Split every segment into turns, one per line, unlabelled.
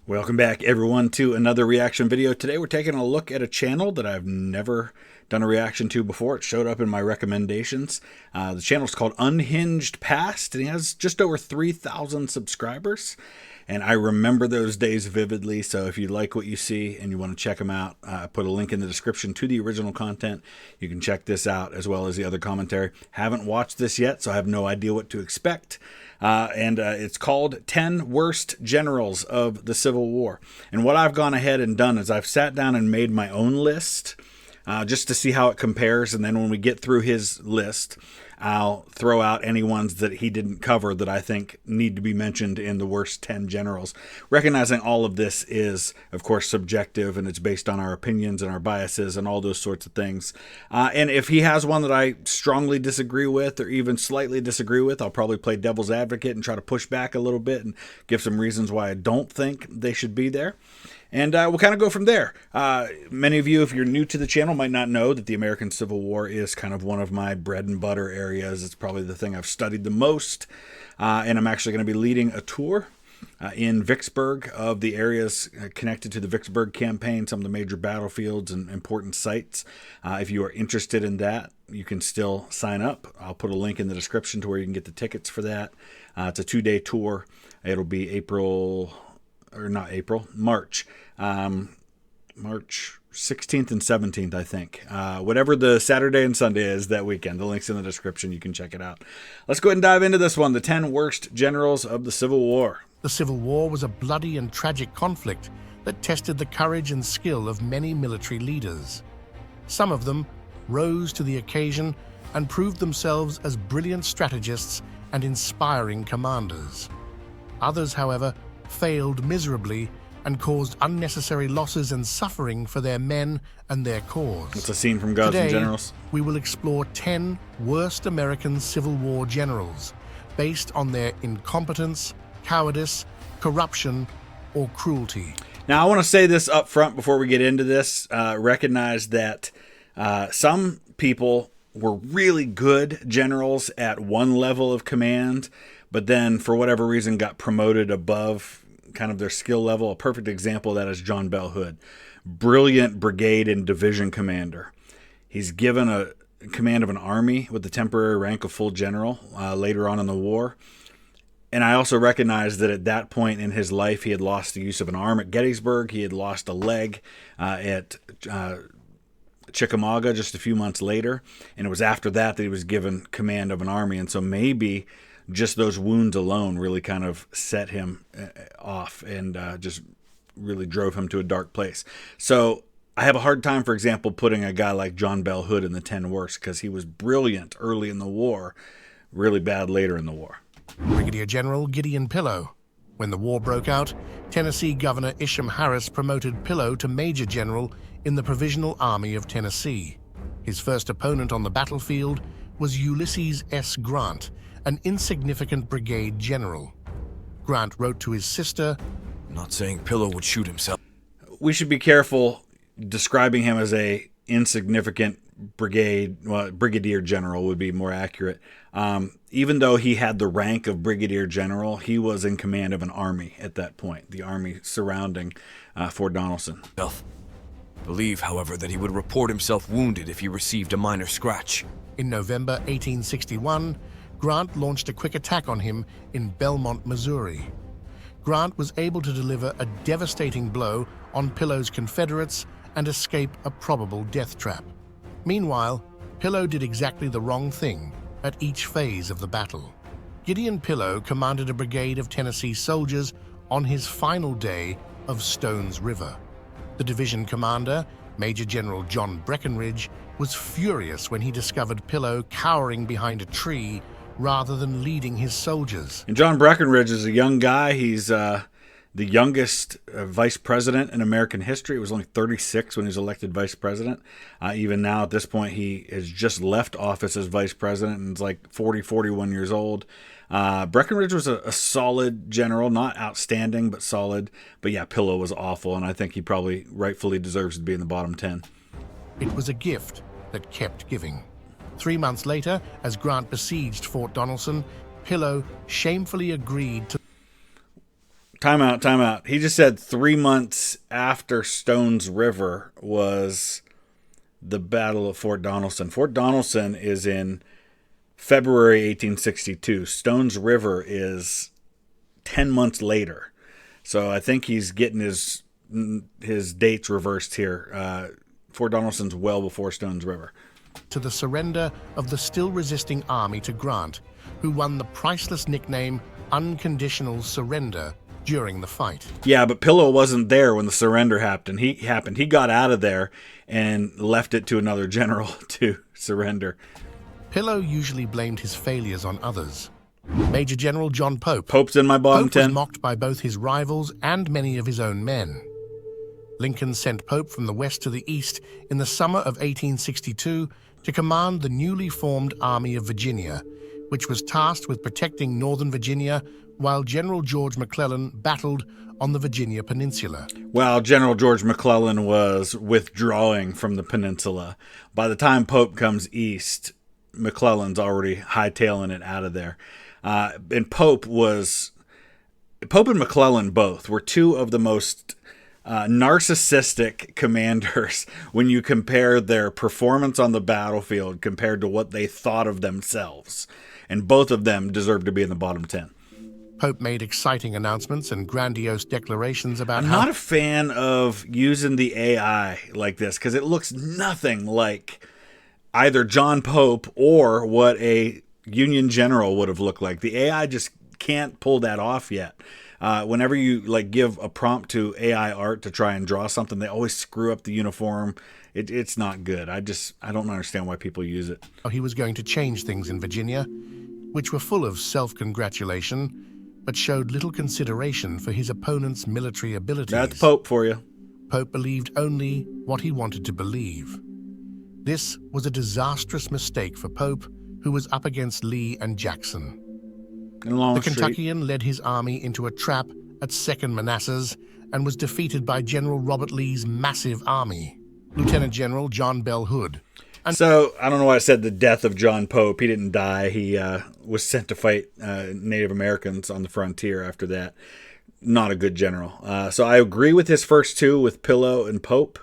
Welcome back, everyone, to another reaction video. Today we're taking a look at a channel that I've never done a reaction to before. It showed up in my recommendations. The channel is called Unhinged Past, and he has just over 3,000 subscribers. And I remember those days vividly, so if you like what you see and you want to check them out, I put a link in the description to the original content. You can check this out as well as the other commentary. Haven't watched this yet, so I have no idea what to expect. It's called 10 Worst Generals of the Civil War. And what I've gone ahead and done is I've sat down and made my own list just to see how it compares. And then when we get through his list, I'll throw out any ones that he didn't cover that I think need to be mentioned in the worst 10 generals. Recognizing all of this is, of course, subjective, and it's based on our opinions and our biases and all those sorts of things. And if he has one that I strongly disagree with or even slightly disagree with, I'll probably play devil's advocate and try to push back a little bit and give some reasons why I don't think they should be there. And we'll kind of go from there. Many of you, if you're new to the channel, might not know that the American Civil War is kind of one of my bread and butter areas. It's probably the thing I've studied the most. And I'm actually going to be leading a tour in Vicksburg of the areas connected to the Vicksburg campaign, some of the major battlefields and important sites. If you are interested in that, you can still sign up. I'll put a link in the description to where you can get the tickets for that. It's a 2-day tour. It'll be March. March 16th and 17th, I think. Whatever the Saturday and Sunday is that weekend. The link's in the description. You can check it out. Let's go ahead and dive into this one. The 10 Worst Generals of the Civil War.
The Civil War was a bloody and tragic conflict that tested the courage and skill of many military leaders. Some of them rose to the occasion and proved themselves as brilliant strategists and inspiring commanders. Others, however, failed miserably and caused unnecessary losses and suffering for their men and their cause.
It's a scene from Gods and Generals.
We will explore 10 worst American Civil War generals based on their incompetence, cowardice, corruption, or cruelty.
Now, I want to say this up front before we get into this. Recognize that some people were really good generals at one level of command, but then for whatever reason got promoted above kind of their skill level. A perfect example of that is John Bell Hood. Brilliant brigade and division commander. He's given a command of an army with the temporary rank of full general later on in the war. And I also recognize that at that point in his life, he had lost the use of an arm at Gettysburg. He had lost a leg at Chickamauga just a few months later. And it was after that he was given command of an army. And so maybe just those wounds alone really kind of set him off and just really drove him to a dark place. So I have a hard time, for example, putting a guy like John Bell Hood in the 10 worst because he was brilliant early in the war, really bad later in the war.
Brigadier General Gideon Pillow. When the war broke out, Tennessee Governor Isham Harris promoted Pillow to Major General in the Provisional Army of Tennessee. His first opponent on the battlefield was Ulysses S. Grant, an insignificant brigade general. Grant wrote to his sister,
"I'm not saying Pillow would shoot himself."
We should be careful describing him as a insignificant brigadier general would be more accurate. Even though he had the rank of brigadier general, he was in command of an army at that point, the army surrounding Fort Donelson.
Believe, however, that he would report himself wounded if he received a minor scratch.
In November 1861, Grant launched a quick attack on him in Belmont, Missouri. Grant was able to deliver a devastating blow on Pillow's Confederates and escape a probable death trap. Meanwhile, Pillow did exactly the wrong thing at each phase of the battle. Gideon Pillow commanded a brigade of Tennessee soldiers on his final day of Stones River. The division commander, Major General John Breckinridge, was furious when he discovered Pillow cowering behind a tree rather than leading his soldiers.
And John Breckinridge is a young guy. He's the youngest vice president in American history. He was only 36 when he was elected vice president. Even now at this point, he has just left office as vice president and is like 40, 41 years old. Breckinridge was a solid general, not outstanding, but solid. But yeah, Pillow was awful, and I think he probably rightfully deserves to be in the bottom 10.
It was a gift that kept giving. 3 months later, as Grant besieged Fort Donelson, Pillow shamefully agreed to...
Time out. He just said 3 months after Stones River was the Battle of Fort Donelson. Fort Donelson is in February 1862. Stones River is 10 months later. So I think he's getting his dates reversed here. Fort Donelson's well before Stones River.
To the surrender of the still resisting army to Grant, who won the priceless nickname Unconditional Surrender during the fight.
Yeah, but Pillow wasn't there when the surrender happened. He got out of there and left it to another general to surrender.
Pillow usually blamed his failures on others. Major General John Pope.
Pope's in my bottom 10.
Pope was mocked by both his rivals and many of his own men. Lincoln sent Pope from the west to the east in the summer of 1862 to command the newly formed Army of Virginia, which was tasked with protecting Northern Virginia while General George McClellan battled on the Virginia Peninsula.
While General George McClellan was withdrawing from the peninsula, by the time Pope comes east, McClellan's already hightailing it out of there. And Pope and McClellan both were two of the most narcissistic commanders when you compare their performance on the battlefield compared to what they thought of themselves. And both of them deserve to be in the bottom 10.
Pope made exciting announcements and grandiose declarations about
I'm not a fan of using the AI like this because it looks nothing like either John Pope or what a Union general would have looked like. The AI just can't pull that off yet. Whenever you give a prompt to AI art to try and draw something, they always screw up the uniform. It's not good. I don't understand why people use it.
He was going to change things in Virginia, which were full of self-congratulation, but showed little consideration for his opponent's military abilities.
That's Pope for you.
Pope believed only what he wanted to believe. This was a disastrous mistake for Pope, who was up against Lee and Jackson. The Kentuckian led his army into a trap at Second Manassas and was defeated by General Robert Lee's massive army, Lieutenant General John Bell Hood.
So, I don't know why I said the death of John Pope. He didn't die. He was sent to fight Native Americans on the frontier after that. Not a good general. So I agree with his first two with Pillow and Pope.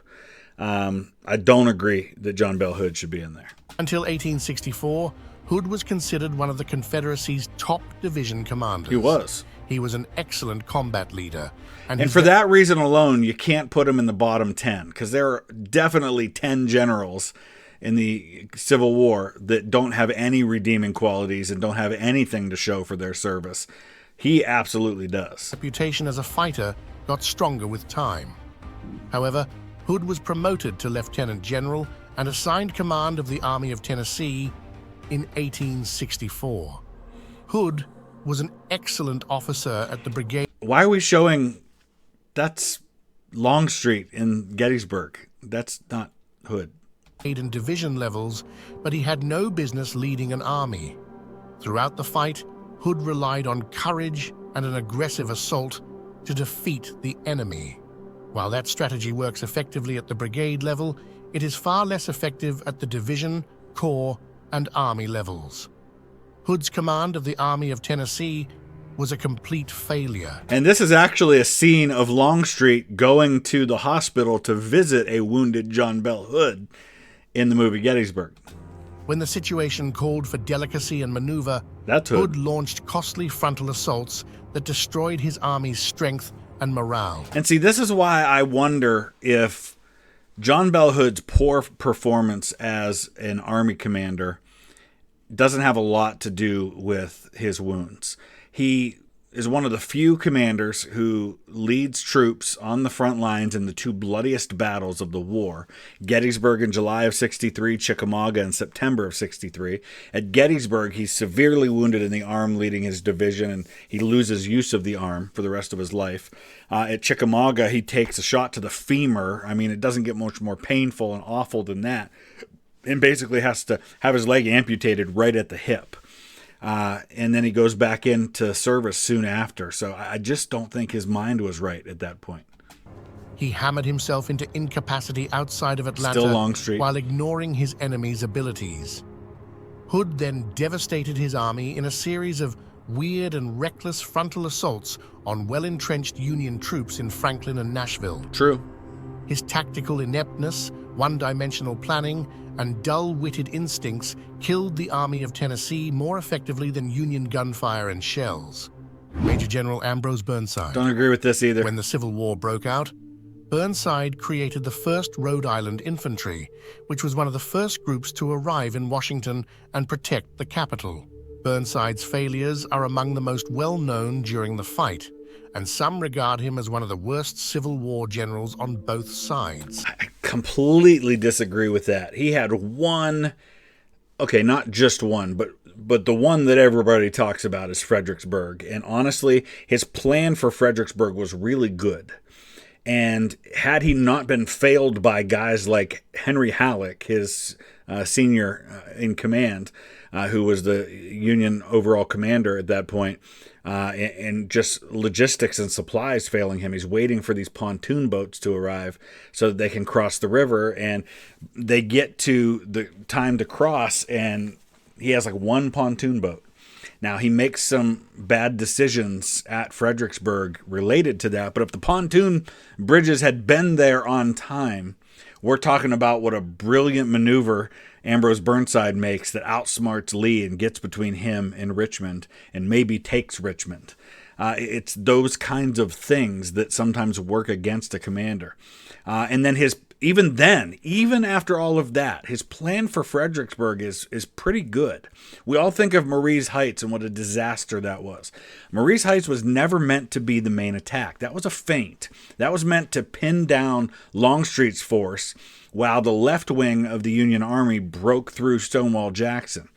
I don't agree that John Bell Hood should be in there.
Until 1864, Hood was considered one of the Confederacy's top division commanders.
He was.
He was an excellent combat leader.
And for that reason alone, you can't put him in the bottom 10, because there are definitely 10 generals in the Civil War that don't have any redeeming qualities and don't have anything to show for their service. He absolutely does.
Reputation as a fighter got stronger with time. However, Hood was promoted to lieutenant general and assigned command of the Army of Tennessee in 1864. Hood was an excellent officer at the brigade.
Why are we showing that's Longstreet in Gettysburg? That's not Hood.
And division levels, but he had no business leading an army. Throughout the fight, Hood relied on courage and an aggressive assault to defeat the enemy. While that strategy works effectively at the brigade level, it is far less effective at the division, corps, and army levels. Hood's command of the Army of Tennessee was a complete failure.
And this is actually a scene of Longstreet going to the hospital to visit a wounded John Bell Hood in the movie Gettysburg.
When the situation called for delicacy and maneuver,
That's
Hood launched costly frontal assaults that destroyed his army's strength and morale.
And see, this is why I wonder if John Bell Hood's poor performance as an army commander doesn't have a lot to do with his wounds. He is one of the few commanders who leads troops on the front lines in the two bloodiest battles of the war. Gettysburg in July of 63, Chickamauga in September of 63. At Gettysburg, he's severely wounded in the arm leading his division, and he loses use of the arm for the rest of his life. At Chickamauga, he takes a shot to the femur. I mean, it doesn't get much more painful and awful than that. And basically has to have his leg amputated right at the hip. And then he goes back into service soon after. So I just don't think his mind was right at that point.
He hammered himself into incapacity outside of Atlanta
Still Longstreet.
while ignoring his enemy's abilities. Hood then devastated his army in a series of weird and reckless frontal assaults on well-entrenched Union troops in Franklin and Nashville.
True.
His tactical ineptness, one-dimensional planning, and dull-witted instincts killed the Army of Tennessee more effectively than Union gunfire and shells. Major General Ambrose Burnside.
Don't agree with this either.
When the Civil War broke out, Burnside created the 1st Rhode Island Infantry, which was one of the first groups to arrive in Washington and protect the capital. Burnside's failures are among the most well-known during the fight, and some regard him as one of the worst Civil War generals on both sides.
I completely disagree with that. He had one, okay, not just one, but the one that everybody talks about is Fredericksburg. And honestly, his plan for Fredericksburg was really good. And had he not been failed by guys like Henry Halleck, his senior in command, who was the Union overall commander at that point, and just logistics and supplies failing him. He's waiting for these pontoon boats to arrive so that they can cross the river, and they get to the time to cross, and he has like one pontoon boat. Now, he makes some bad decisions at Fredericksburg related to that, but if the pontoon bridges had been there on time, we're talking about what a brilliant maneuver Ambrose Burnside makes that outsmarts Lee and gets between him and Richmond and maybe takes Richmond. It's those kinds of things that sometimes work against a commander. And then even after all of that, his plan for Fredericksburg is pretty good. We all think of Marye's Heights and what a disaster that was. Marye's Heights was never meant to be the main attack. That was a feint. That was meant to pin down Longstreet's force while the left wing of the Union Army broke through Stonewall Jackson.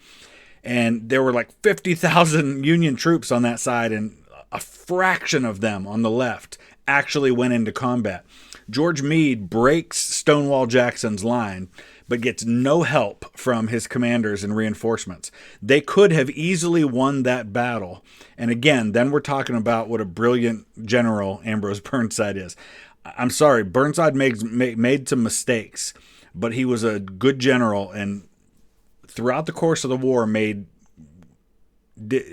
And there were like 50,000 Union troops on that side, and a fraction of them on the left actually went into combat. George Meade breaks Stonewall Jackson's line, but gets no help from his commanders and reinforcements. They could have easily won that battle. And again, then we're talking about what a brilliant general Ambrose Burnside is. I'm sorry, Burnside made some mistakes, but he was a good general, and throughout the course of the war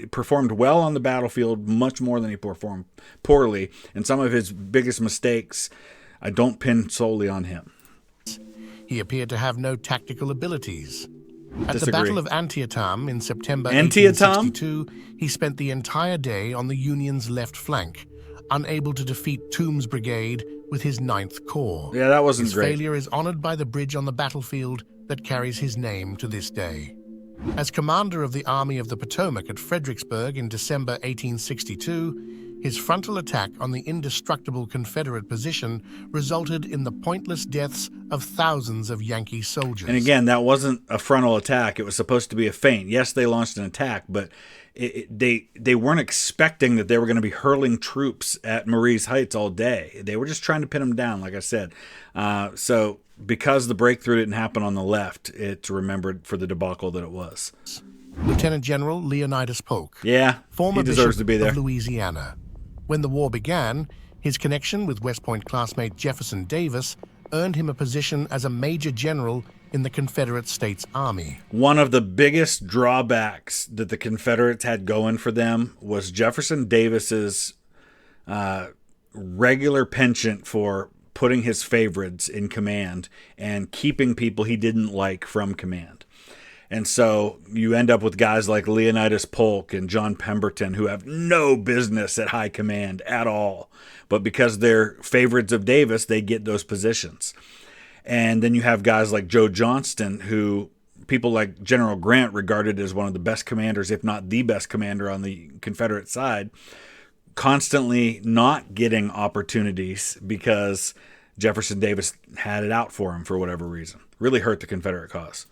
performed well on the battlefield, much more than he performed poorly. And some of his biggest mistakes, I don't pin solely on him.
He appeared to have no tactical abilities. At
Disagree.
the Battle of Antietam in September
Antietam?
1862, he spent the entire day on the Union's left flank, unable to defeat Toombs' brigade with his 9th Corps.
Yeah, that wasn't
his
great.
His failure is honored by the bridge on the battlefield that carries his name to this day. As commander of the Army of the Potomac at Fredericksburg in December 1862, his frontal attack on the indestructible Confederate position resulted in the pointless deaths of thousands of Yankee soldiers.
And again, that wasn't a frontal attack. It was supposed to be a feint. Yes, they launched an attack, but they weren't expecting that they were going to be hurling troops at Marye's Heights all day. They were just trying to pin them down, like I said. So because the breakthrough didn't happen on the left, it's remembered for the debacle that it was.
Lieutenant General Leonidas Polk.
Yeah,
former
he deserves
Bishop
to be there.
of Louisiana. When the war began, his connection with West Point classmate Jefferson Davis earned him a position as a major general in the Confederate States Army.
One of the biggest drawbacks that the Confederates had going for them was Jefferson Davis's regular penchant for putting his favorites in command and keeping people he didn't like from command. And so you end up with guys like Leonidas Polk and John Pemberton who have no business at high command at all. But because they're favorites of Davis, they get those positions. And then you have guys like Joe Johnston, who people like General Grant regarded as one of the best commanders, if not the best commander on the Confederate side, constantly not getting opportunities because Jefferson Davis had it out for him for whatever reason. Really hurt the Confederate cause.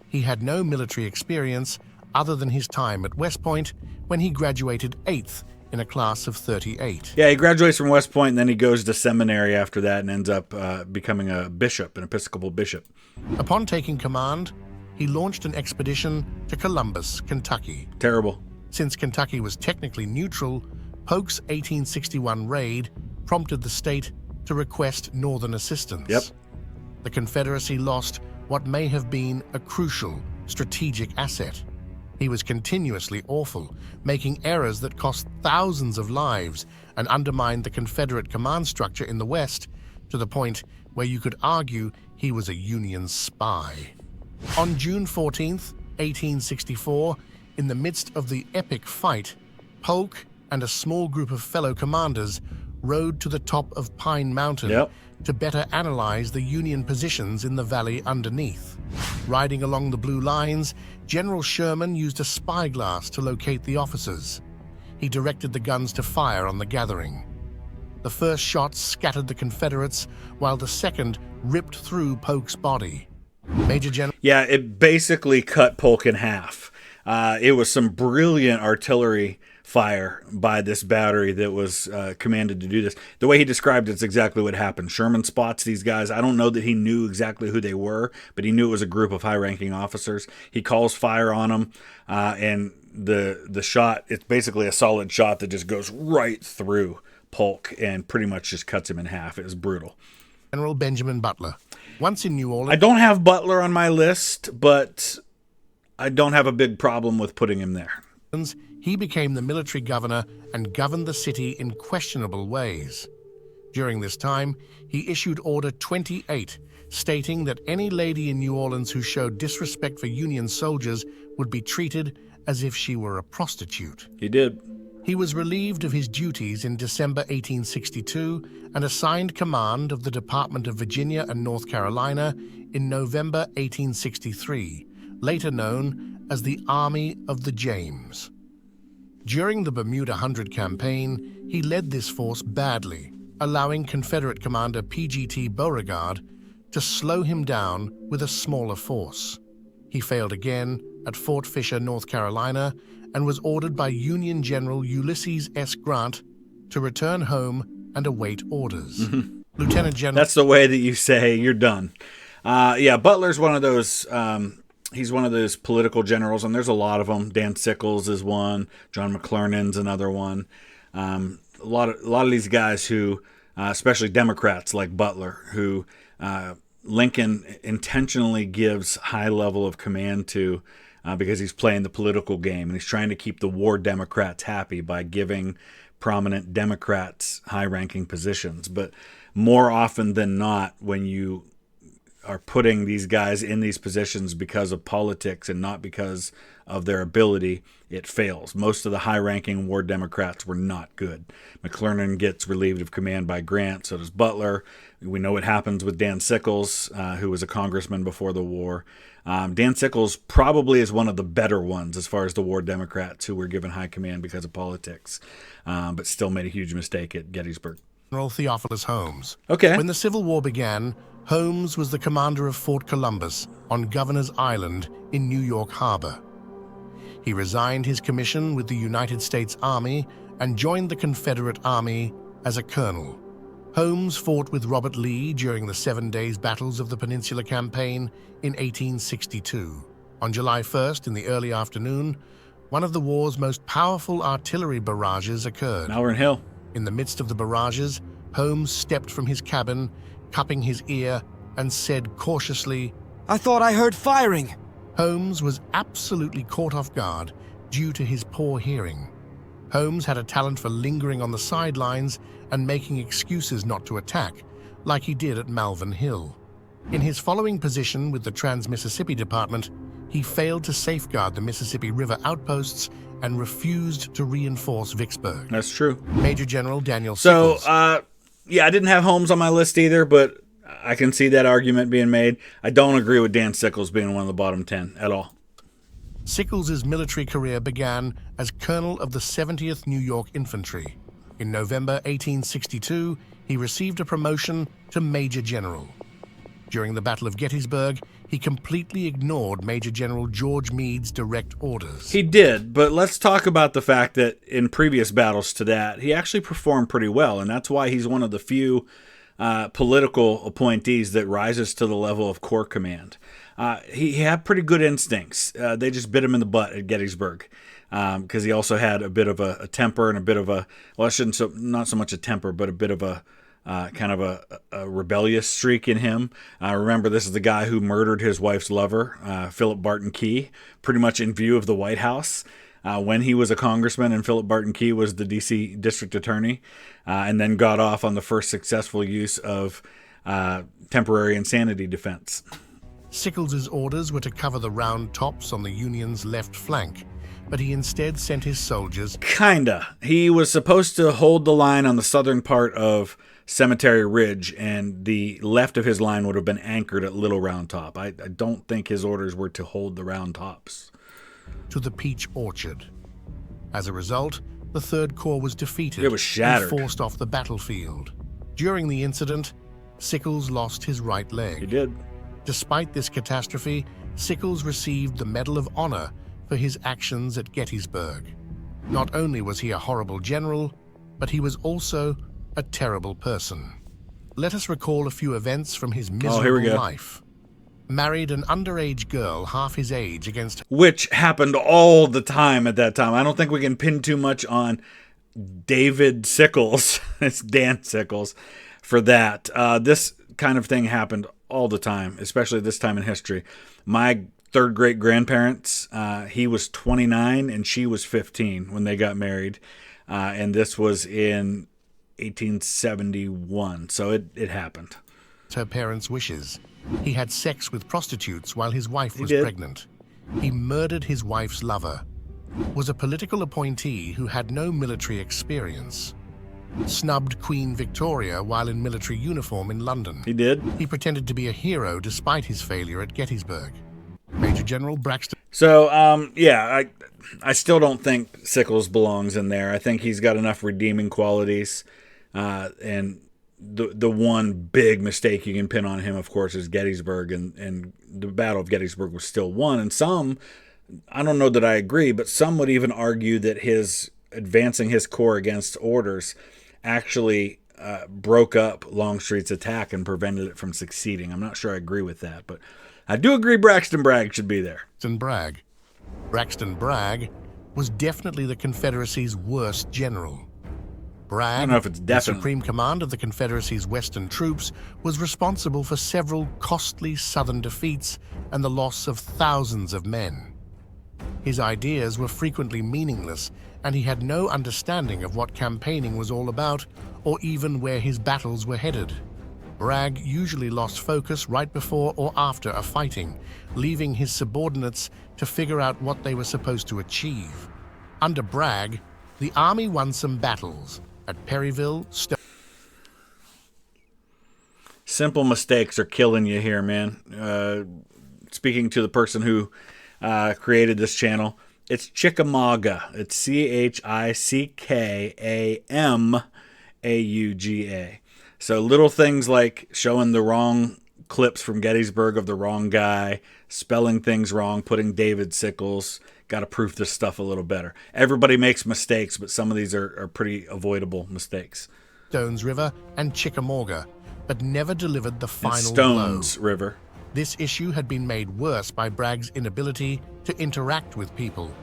He had no military experience other than his time at West Point when he graduated 8th in a class of 38.
Yeah, he graduates from West Point and then he goes to seminary after that and ends up becoming a bishop, an Episcopal bishop.
Upon taking command, he launched an expedition to Columbus, Kentucky.
Terrible.
Since Kentucky was technically neutral, Polk's 1861 raid prompted the state to request Northern assistance.
Yep.
The Confederacy lost what may have been a crucial strategic asset. He was continuously awful, making errors that cost thousands of lives and undermined the Confederate command structure in the West to the point where you could argue he was a Union spy. On June 14th, 1864, in the midst of the epic fight, Polk and a small group of fellow commanders rode to the top of Pine Mountain to better analyze the Union positions in the valley underneath. Riding along the Blue Lines, General Sherman used a spyglass to locate the officers. He directed the guns to fire on the gathering. The first shot scattered the Confederates, while the second ripped through Polk's body. Major General...
Yeah, it basically cut Polk in half. It was some brilliant artillery fire by this battery that was commanded to do this. The way he described it's exactly what happened. Sherman spots these guys. I don't know that he knew exactly who they were, but he knew it was a group of high-ranking officers. He calls fire on them, and the shot, it's basically a solid shot that just goes right through Polk and pretty much just cuts him in half. It was brutal.
General Benjamin Butler. Once in New Orleans...
I don't have Butler on my list, but I don't have a big problem with putting him there.
He became the military governor and governed the city in questionable ways. During this time, he issued Order 28, stating that any lady in New Orleans who showed disrespect for Union soldiers would be treated as if she were a prostitute.
He did.
He was relieved of his duties in December 1862 and assigned command of the Department of Virginia and North Carolina in November 1863, later known as the Army of the James. During the Bermuda Hundred campaign, he led this force badly, allowing Confederate commander P.G.T. Beauregard to slow him down with a smaller force. He failed again at Fort Fisher, North Carolina, and was ordered by Union General Ulysses S. Grant to return home and await orders. Lieutenant General...
That's the way that you say you're done. Yeah, Butler's one of those... He's one of those political generals, and there's a lot of them. Dan Sickles is one. John McClernand's another one. A lot of these guys who, especially Democrats like Butler, who Lincoln intentionally gives high level of command to because he's playing the political game, and he's trying to keep the war Democrats happy by giving prominent Democrats high-ranking positions. But more often than not, when you are putting these guys in these positions because of politics and not because of their ability, it fails. Most of the high-ranking war Democrats were not good. McClernand gets relieved of command by Grant, so does Butler. We know what happens with Dan Sickles, who was a congressman before the war. Dan Sickles probably is one of the better ones as far as the war Democrats who were given high command because of politics, but still made a huge mistake at Gettysburg.
General Theophilus Holmes.
Okay.
When the Civil War began, Holmes was the commander of Fort Columbus on Governor's Island in New York Harbor. He resigned his commission with the United States Army and joined the Confederate Army as a colonel. Holmes fought with Robert Lee during the 7 days battles of the Peninsula Campaign in 1862. On July 1st, in the early afternoon, one of the war's most powerful artillery barrages occurred.
Malvern Hill.
In the midst of the barrages, Holmes stepped from his cabin, cupping his ear, and said cautiously,
"I thought I heard firing."
Holmes was absolutely caught off guard due to his poor hearing. Holmes had a talent for lingering on the sidelines and making excuses not to attack, like he did at Malvern Hill. In his following position with the Trans-Mississippi Department, he failed to safeguard the Mississippi River outposts and refused to reinforce Vicksburg.
That's true.
Major General Daniel Sickles.
So, yeah, I didn't have Holmes on my list either, but I can see that argument being made. I don't agree with Dan Sickles being one of the bottom 10 at all.
Sickles' military career began as colonel of the 70th New York Infantry. In November 1862, he received a promotion to Major General. During the Battle of Gettysburg, he completely ignored Major General George Meade's direct orders.
He did, but let's talk about the fact that in previous battles to that, he actually performed pretty well, and that's why he's one of the few political appointees that rises to the level of Corps Command. He had pretty good instincts. They just bit him in the butt at Gettysburg because he also had a bit of a temper and a bit of a, well, not so much a temper, but a bit of a kind of a rebellious streak in him. Remember, this is the guy who murdered his wife's lover, Philip Barton Key, pretty much in view of the White House when he was a congressman and Philip Barton Key was the D.C. district attorney, and then got off on the first successful use of temporary insanity defense.
Sickles' orders were to cover the round tops on the Union's left flank, but he instead sent his soldiers...
Kinda. He was supposed to hold the line on the southern part of Cemetery Ridge, and the left of his line would have been anchored at Little Round Top. I don't think his orders were to hold the round tops.
...to the Peach Orchard. As a result, the Third Corps was defeated.
It was shattered.
And forced off the battlefield. During the incident, Sickles lost his right leg.
He did.
Despite this catastrophe, Sickles received the Medal of Honor for his actions at Gettysburg. Not only was he a horrible general, but he was also a terrible person. Let us recall a few events from his miserable life. Married an underage girl half his age against...
Which happened all the time at that time. I don't think we can pin too much on David Sickles, it's Dan Sickles, for that. This kind of thing happened all the time, especially this time in history. My third great grandparents, he was 29 and she was 15 when they got married. And this was in 1871. So it happened.
Her parents' wishes. He had sex with prostitutes while his wife was pregnant. He murdered his wife's lover. Was a political appointee who had no military experience. Snubbed Queen Victoria while in military uniform in London.
He did.
He pretended to be a hero despite his failure at Gettysburg. Major General Braxton...
So, I still don't think Sickles belongs in there. I think he's got enough redeeming qualities. And the one big mistake you can pin on him, of course, is Gettysburg. And the Battle of Gettysburg was still won. And some, I don't know that I agree, but some would even argue that his advancing his corps against orders actually broke up Longstreet's attack and prevented it from succeeding. I'm not sure I agree with that, but I do agree Braxton Bragg should be there.
Braxton Bragg was definitely the Confederacy's worst general. Bragg,
I don't know if it's
the
definitely.
supreme command of the Confederacy's western troops, was responsible for several costly southern defeats and the loss of thousands of men. His ideas were frequently meaningless, and he had no understanding of what campaigning was all about or even where his battles were headed. Bragg usually lost focus right before or after a fighting, leaving his subordinates to figure out what they were supposed to achieve. Under Bragg, the Army won some battles at Perryville,
Simple mistakes are killing you here, man. Speaking to the person who created this channel, it's Chickamauga. It's Chickamauga. So little things like showing the wrong clips from Gettysburg of the wrong guy, spelling things wrong, putting David Sickles. Got to proof this stuff a little better. Everybody makes mistakes, but some of these are pretty avoidable mistakes.
Stones River and Chickamauga, but never delivered the final
Stones
blow.
River.
This issue had been made worse by Bragg's inability to interact with people.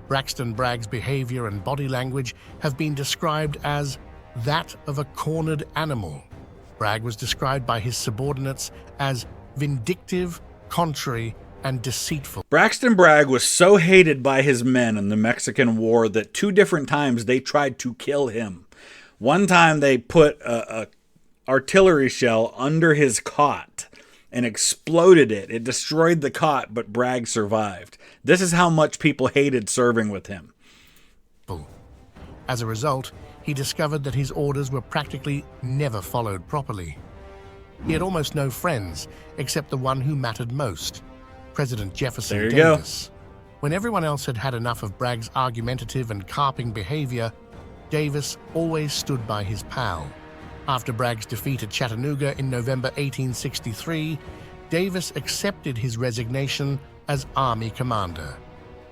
Braxton Bragg's behavior and body language have been described as that of a cornered animal. Bragg was described by his subordinates as vindictive, contrary, and deceitful.
Braxton Bragg was so hated by his men in the Mexican War that 2 different times they tried to kill him. One time they put a artillery shell under his cot and exploded it. It destroyed the cot, but Bragg survived. This is how much people hated serving with him.
As a result, he discovered that his orders were practically never followed properly. He had almost no friends, except the one who mattered most, President Jefferson Davis. When everyone else had had enough of Bragg's argumentative and carping behavior, Davis always stood by his pal. After Bragg's defeat at Chattanooga in November 1863, Davis accepted his resignation as Army commander.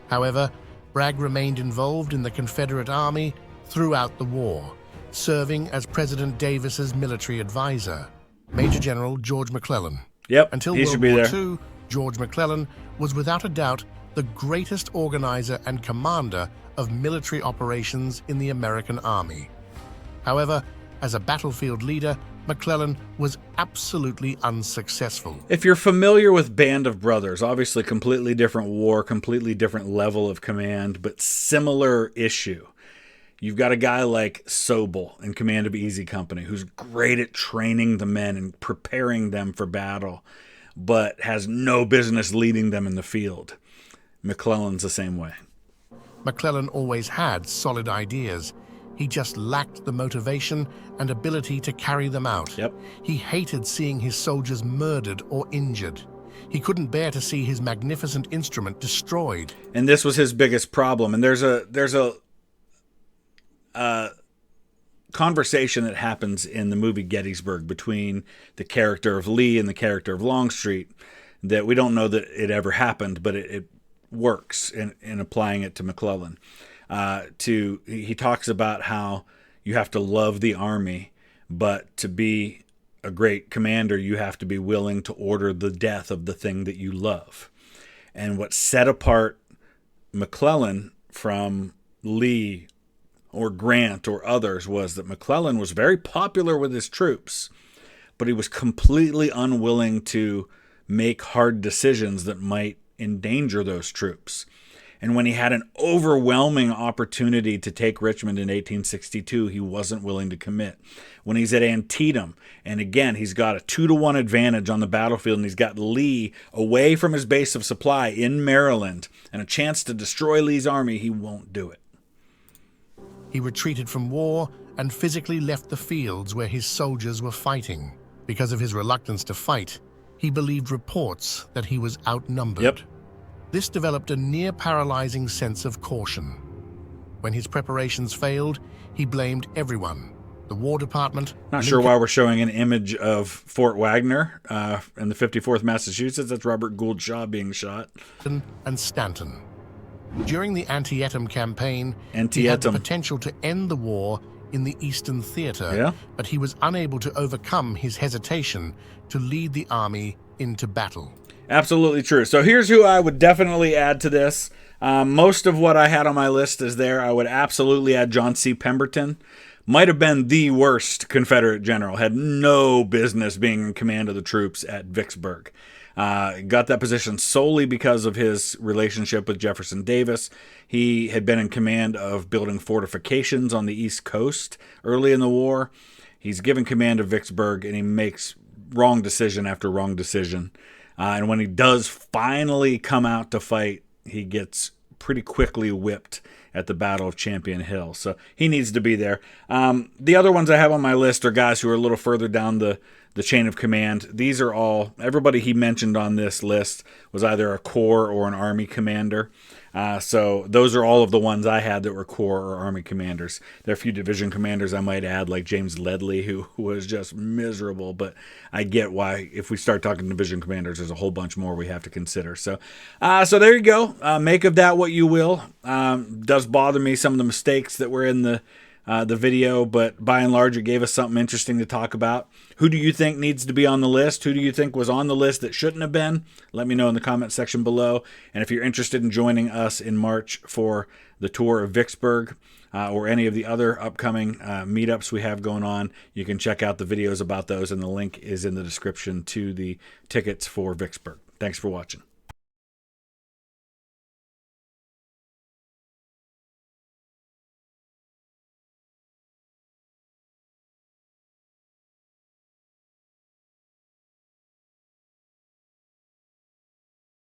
However, Bragg remained involved in the Confederate Army throughout the war, serving as President Davis's military advisor, Major General George McClellan.
Yep,
Until
he
World
should be
War
there.
II, George McClellan was without a doubt the greatest organizer and commander of military operations in the American Army. However, As a battlefield leader, McClellan was absolutely unsuccessful.
If you're familiar with Band of Brothers, obviously completely different war, completely different level of command, but similar issue. You've got a guy like Sobel in command of Easy Company who's great at training the men and preparing them for battle, but has no business leading them in the field. McClellan's the same way.
McClellan always had solid ideas. He just lacked the motivation and ability to carry them out.
Yep.
He hated seeing his soldiers murdered or injured. He couldn't bear to see his magnificent instrument destroyed.
And this was his biggest problem. And there's a conversation that happens in the movie Gettysburg between the character of Lee and the character of Longstreet that we don't know that it ever happened, but it works in applying it to McClellan. He talks about how you have to love the army, but to be a great commander, you have to be willing to order the death of the thing that you love. And what set apart McClellan from Lee or Grant or others was that McClellan was very popular with his troops, but he was completely unwilling to make hard decisions that might endanger those troops. And when he had an overwhelming opportunity to take Richmond in 1862, he wasn't willing to commit. When he's at Antietam, and again, he's got a 2-to-1 advantage on the battlefield, and he's got Lee away from his base of supply in Maryland, and a chance to destroy Lee's army, he won't do it.
He retreated from war and physically left the fields where his soldiers were fighting. Because of his reluctance to fight, he believed reports that he was outnumbered.
Yep.
This developed a near-paralyzing sense of caution. When his preparations failed, he blamed everyone. The War Department...
Not sure why we're showing an image of Fort Wagner in the 54th Massachusetts. That's Robert Gould Shaw being shot.
...and Stanton. During the Antietam campaign, he had the potential to end the war in the Eastern Theater, but he was unable to overcome his hesitation to lead the army into battle.
Absolutely true. So here's who I would definitely add to this. Most of what I had on my list is there. I would absolutely add John C. Pemberton. Might have been the worst Confederate general. Had no business being in command of the troops at Vicksburg. Got that position solely because of his relationship with Jefferson Davis. He had been in command of building fortifications on the East Coast early in the war. He's given command of Vicksburg, and he makes wrong decision after wrong decision. And when he does finally come out to fight, he gets pretty quickly whipped at the Battle of Champion Hill. So he needs to be there. The other ones I have on my list are guys who are a little further down the chain of command. These are all, everybody he mentioned on this list was either a Corps or an Army commander. So those are all of the ones I had that were Corps or Army commanders. There are a few division commanders I might add, like James Ledley, who was just miserable, but I get why if we start talking division commanders, there's a whole bunch more we have to consider. So there you go. Make of that what you will. Does bother me some of the mistakes that were in the video, but by and large, it gave us something interesting to talk about. Who do you think needs to be on the list? Who do you think was on the list that shouldn't have been? Let me know in the comment section below. And if you're interested in joining us in March for the tour of Vicksburg or any of the other upcoming meetups we have going on, you can check out the videos about those, and the link is in the description to the tickets for Vicksburg. Thanks for watching.